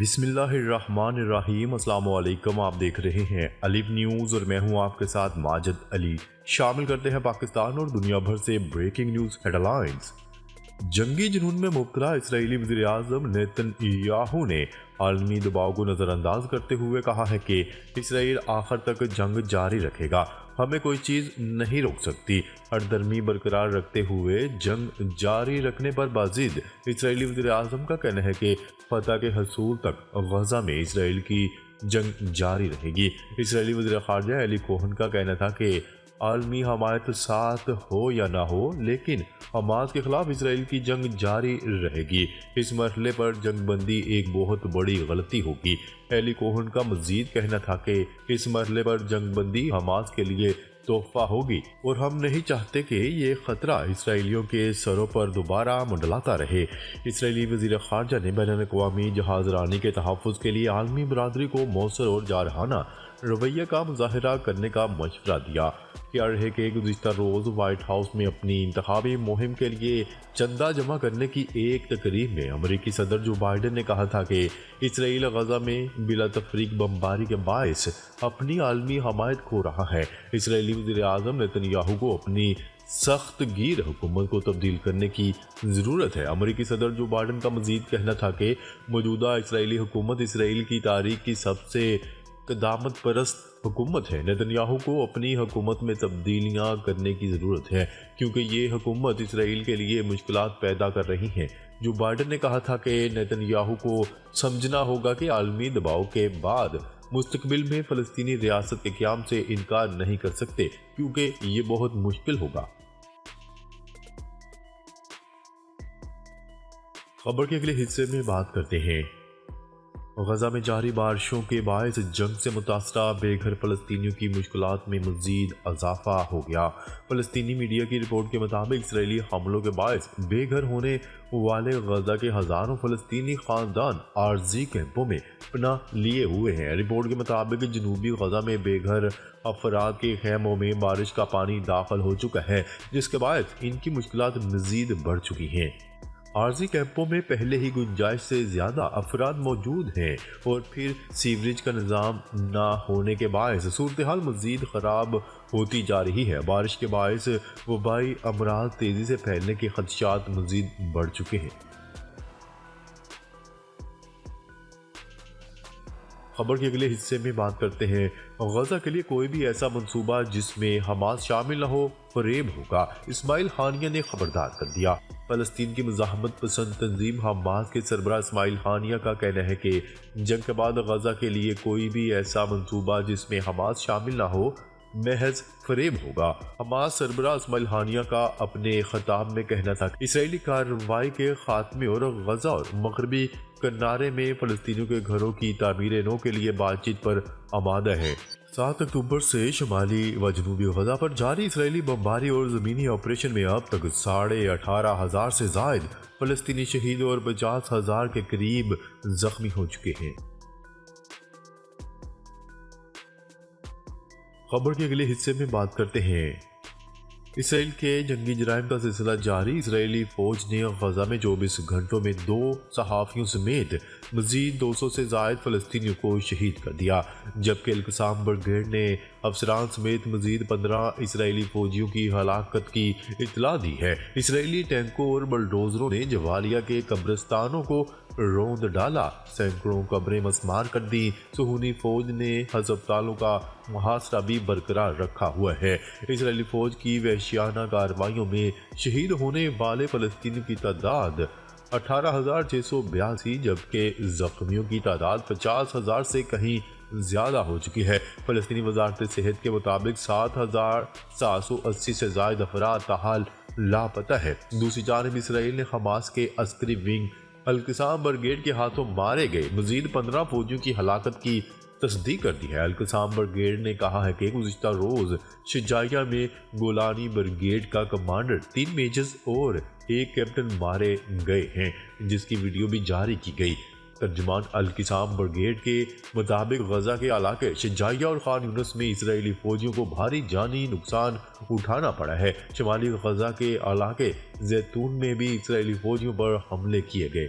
بسم اللہ الرحمن الرحیم۔ السلام علیکم، آپ دیکھ رہے ہیں الف نیوز اور میں ہوں آپ کے ساتھ ماجد علی۔ شامل کرتے ہیں پاکستان اور دنیا بھر سے بریکنگ نیوز ہیڈ لائنز۔ جنگی جنون میں مبتلا اسرائیلی وزیر اعظم نیتن یاہو نے عالمی دباؤ کو نظر انداز کرتے ہوئے کہا ہے کہ اسرائیل آخر تک جنگ جاری رکھے گا، ہمیں کوئی چیز نہیں روک سکتی۔ ہر درمی برقرار رکھتے ہوئے جنگ جاری رکھنے پر بازید اسرائیلی وزیر اعظم کا کہنا ہے کہ فتح کے حصول تک غزہ میں اسرائیل کی جنگ جاری رہے گی۔ اسرائیلی وزیر خارجہ ایلی کوہن کا کہنا تھا کہ عالمی حمایت ساتھ ہو یا نہ ہو، لیکن حماس کے خلاف اسرائیل کی جنگ جاری رہے گی۔ اس مرحلے پر جنگ بندی ایک بہت بڑی غلطی ہوگی۔ ایلی کوہن کا مزید کہنا تھا کہ اس مرحلے پر جنگ بندی حماس کے لیے تحفہ ہوگی اور ہم نہیں چاہتے کہ یہ خطرہ اسرائیلیوں کے سروں پر دوبارہ منڈلاتا رہے۔ اسرائیلی وزیر خارجہ نے بین الاقوامی جہاز رانی کے تحفظ کے لیے عالمی برادری کو مؤثر اور جارحانہ رویہ کا مظاہرہ کرنے کا مشورہ دیا۔ کیا رہے کہ گزشتہ روز وائٹ ہاؤس میں اپنی انتخابی مہم کے لیے چندہ جمع کرنے کی ایک تقریب میں امریکی صدر جو بائیڈن نے کہا تھا کہ اسرائیل غزہ میں بلا تفریق بمباری کے باعث اپنی عالمی حمایت کھو رہا ہے۔ اسرائیلی وزیر اعظم نیتن یاہو کو اپنی سخت گیر حکومت کو تبدیل کرنے کی ضرورت ہے۔ امریکی صدر جو بائیڈن کا مزید کہنا تھا کہ موجودہ اسرائیلی حکومت اسرائیل کی تاریخ کی سب سے قدامت پرست حکومت ہے۔ نیتن یاہو کو اپنی حکومت میں تبدیلیاں کرنے کی ضرورت ہے کیونکہ یہ حکومت اسرائیل کے لیے مشکلات پیدا کر رہی ہے۔ جو بائیڈن نے کہا تھا کہ نیتن یاہو کو سمجھنا ہوگا کہ عالمی دباؤ کے بعد مستقبل میں فلسطینی ریاست کے قیام سے انکار نہیں کر سکتے کیونکہ یہ بہت مشکل ہوگا۔ خبر کے اگلے حصے میں بات کرتے ہیں۔ غزہ میں جاری بارشوں کے باعث جنگ سے متاثرہ بے گھر فلسطینیوں کی مشکلات میں مزید اضافہ ہو گیا۔ فلسطینی میڈیا کی رپورٹ کے مطابق اسرائیلی حملوں کے باعث بے گھر ہونے والے غزہ کے ہزاروں فلسطینی خاندان عارضی کیمپوں میں پناہ لیے ہوئے ہیں۔ رپورٹ کے مطابق جنوبی غزہ میں بے گھر افراد کے خیموں میں بارش کا پانی داخل ہو چکا ہے، جس کے باعث ان کی مشکلات مزید بڑھ چکی ہیں۔ عارضی کیمپوں میں پہلے ہی گنجائش سے زیادہ افراد موجود ہیں اور پھر سیوریج کا نظام نہ ہونے کے باعث صورتحال مزید خراب ہوتی جا رہی ہے۔ بارش کے باعث وبائی امراض تیزی سے پھیلنے کے خدشات مزید بڑھ چکے ہیں۔ خبر کے اگلے حصے میں بات کرتے ہیں۔ غزہ کے لیے کوئی بھی ایسا منصوبہ جس میں حماس شامل نہ ہو فریب ہوگا، اسماعیل ہانیہ نے خبردار کر دیا۔ فلسطین کی مزاحمت پسند تنظیم حماس کے سربراہ اسماعیل ہانیہ کا کہنا ہے کہ جنگ کے بعد غزہ کے لیے کوئی بھی ایسا منصوبہ جس میں حماس شامل نہ ہو محض فریب ہوگا۔ حماس سربراہ اسماعیل ہانیہ کا اپنے خطاب میں کہنا تھا کہ اسرائیلی کارروائی کے خاتمے اور غزہ اور مغربی کنارے میں فلسطینیوں کے گھروں کی تعمیر نو کے لیے بات چیت پر آمادہ ہے۔ 7 اکتوبر سے شمالی و جنوبی غزہ پر جاری اسرائیلی بمباری اور زمینی آپریشن میں اب تک 18,500 سے زائد فلسطینی شہید اور 50,000 کے قریب زخمی ہو چکے ہیں۔ خبر کے اگلے حصے میں بات کرتے ہیں۔ اسرائیل کے جنگی جرائم کا سلسلہ جاری۔ اسرائیلی فوج نے غزہ میں 24 گھنٹوں میں 2 صحافیوں سمیت مزید 200 سے زائد فلسطینیوں کو شہید کر دیا، جبکہ القسام بریگیڈ نے افسران سمیت مزید 15 اسرائیلی فوجیوں کی ہلاکت کی اطلاع دی ہے۔ اسرائیلی ٹینکوں اور بلڈوزروں نے جبالیہ کے قبرستانوں کو روند ڈالا، سینکڑوں قبریں مسمار کر دیں۔ صہیونی فوج نے ہسپتالوں کا محاصرہ بھی برقرار رکھا ہوا ہے۔ اسرائیلی فوج کی وحشیانہ کارروائیوں میں شہید ہونے والے فلسطینیوں کی تعداد 18,682 جبکہ زخمیوں کی تعداد 50,000 سے کہیں زیادہ ہو چکی ہے۔ فلسطینی وزارت صحت کے مطابق 7,780 سے زائد افراد تاحال لاپتہ ہے۔ دوسری جانب اسرائیل نے حماس کے عسکری ونگ القسام بریگیڈ کے ہاتھوں مارے گئے مزید 15 فوجیوں کی ہلاکت کی تصدیق کر دی ہے۔ القسام بریگیڈ نے کہا ہے کہ گزشتہ روز شجاعیہ میں گولانی بریگیڈ کا کمانڈر، 3 میجرز اور 1 کیپٹن مارے گئے ہیں، جس کی ویڈیو بھی جاری کی گئی۔ ترجمان القسام بریگیڈ کے مطابق غزہ کے علاقے شجاعیہ اور خان یونس میں اسرائیلی فوجیوں کو بھاری جانی نقصان اٹھانا پڑا ہے۔ شمالی غزہ کے علاقے زیتون میں بھی اسرائیلی فوجیوں پر حملے کیے گئے۔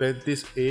35A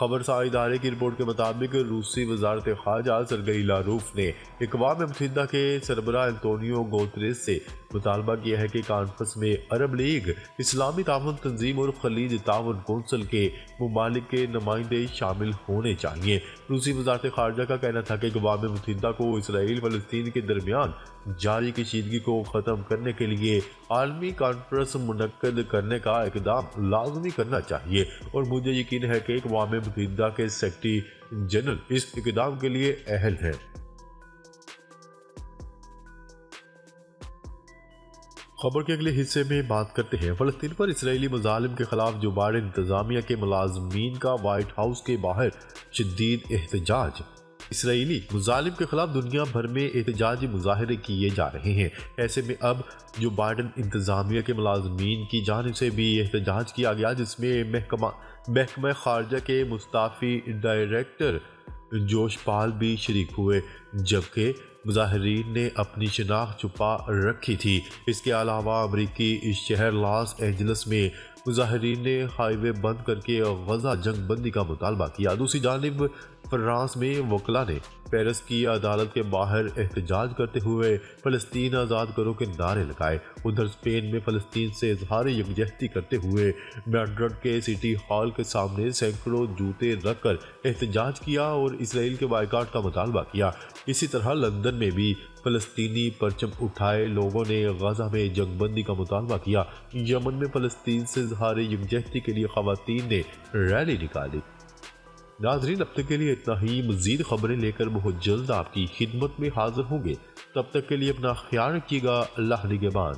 خبر ساز ادارے کی رپورٹ کے مطابق روسی وزارت خارجہ سرگئی لاروف نے اقوام متحدہ کے سربراہ انتونیو گوتریس سے مطالبہ کیا ہے کہ کانفرنس میں عرب لیگ، اسلامی تعاون تنظیم اور خلیج تعاون کونسل کے ممالک کے نمائندے شامل ہونے چاہیے۔ روسی وزارت خارجہ کا کہنا تھا کہ اقوام متحدہ کو اسرائیل فلسطین کے درمیان جاری کشیدگی کو ختم کرنے کے لیے عالمی کانفرنس منعقد کرنے کا اقدام لازمی کرنا چاہیے، اور مجھے یقین ہے کہ اقوام متحدہ کے سیکریٹری جنرل اس اقدام کے لیے اہل ہیں۔ خبر کے اگلے حصے میں بات کرتے ہیں فلسطین پر اسرائیلی مظالم کے خلاف جو بائیڈن انتظامیہ کے ملازمین کا وائٹ ہاؤس کے باہر شدید احتجاج۔ اسرائیلی مظالم کے خلاف دنیا بھر میں احتجاجی مظاہرے کیے جا رہے ہیں۔ ایسے میں اب جو بائیڈن انتظامیہ کے ملازمین کی جانب سے بھی احتجاج کیا گیا، جس میں محکمہ خارجہ کے مستعفی ڈائریکٹر جوش پال بھی شریک ہوئے، جبکہ مظاہرین نے اپنی شناخت چھپا رکھی تھی۔ اس کے علاوہ امریکی شہر لاس اینجلس میں مظاہرین نے ہائی وے بند کر کے غزہ جنگ بندی کا مطالبہ کیا۔ دوسری جانب فرانس میں وکلاء نے پیرس کی عدالت کے باہر احتجاج کرتے ہوئے فلسطین آزاد کرو کے نعرے لگائے۔ ادھر اسپین میں فلسطین سے اظہار یکجہتی کرتے ہوئے میڈرڈ کے سٹی ہال کے سامنے سینکڑوں جوتے رکھ کر احتجاج کیا اور اسرائیل کے بائیکاٹ کا مطالبہ کیا۔ اسی طرح لندن میں بھی فلسطینی پرچم اٹھائے لوگوں نے غزہ میں جنگ بندی کا مطالبہ کیا۔ یمن میں فلسطین سے اظہار یکجہتی کے لیے خواتین نے ریلی نکالی۔ ناظرین، اب تک کے لیے اتنا ہی۔ مزید خبریں لے کر بہت جلد آپ کی خدمت میں حاضر ہوں گے۔ تب تک کے لیے اپنا خیال رکھیے گا۔ اللہ نگہبان۔